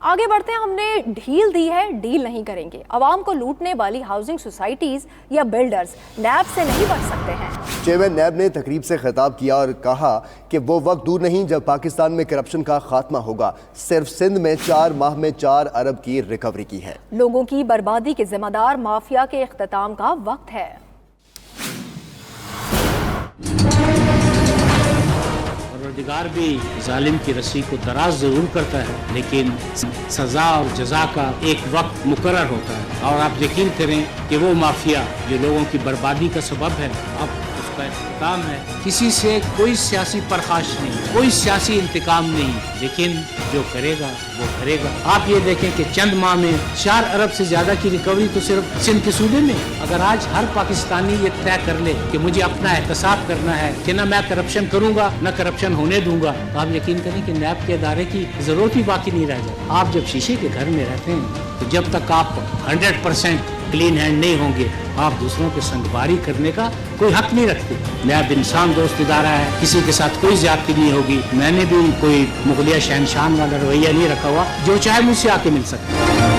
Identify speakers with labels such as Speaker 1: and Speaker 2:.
Speaker 1: آگے بڑھتے ہیں، ہم نے ڈھیل دی ہے، ڈیل نہیں کریں گے۔ عوام کو لوٹنے والی ہاؤسنگ سوسائٹیز یا بلڈرز نیب سے نہیں بچ سکتے ہیں۔
Speaker 2: چیئرمین نیب نے تقریب سے خطاب کیا اور کہا کہ وہ وقت دور نہیں جب پاکستان میں کرپشن کا خاتمہ ہوگا۔ صرف سندھ میں 4 ماہ میں 4 ارب کی ریکوری کی ہے۔
Speaker 1: لوگوں کی بربادی کے ذمہ دار مافیا کے اختتام کا وقت ہے۔
Speaker 3: پروردگار بھی ظالم کی رسی کو دراز ضرور کرتا ہے، لیکن سزا اور جزا کا ایک وقت مقرر ہوتا ہے، اور آپ یقین کریں کہ وہ مافیا جو لوگوں کی بربادی کا سبب ہے اب اس کا اختتام ہے۔ کسی سے کوئی سیاسی پرخاش نہیں، کوئی سیاسی انتقام نہیں، لیکن جو کرے گا وہ کرے گا۔ آپ یہ دیکھیں کہ چند ماہ میں 4 ارب سے زیادہ کی ریکوری تو صرف سندھ کے صوبے میں۔ اگر آج ہر پاکستانی یہ طے کر لے کہ مجھے اپنا احتساب کرنا ہے کہ نہ میں کرپشن کروں گا نہ کرپشن ہونے دوں گا، تو آپ یقین کریں کہ نیب کے ادارے کی ضرورت ہی باقی نہیں رہ جاتی۔ آپ جب شیشے کے گھر میں رہتے ہیں تو جب تک آپ 100% کلین ہینڈ نہیں ہوں گے، آپ دوسروں کے سنگباری کرنے کا کوئی حق نہیں رکھتے۔ نیب انسان دوست ادارہ ہے، کسی کے ساتھ کوئی زیادتی نہیں ہوگی۔ میں نے بھی کوئی مغلیہ شہنشاہ والا رویہ نہیں رکھا ہوا، جو چاہے مجھ سے آ کے مل سکتا ہے۔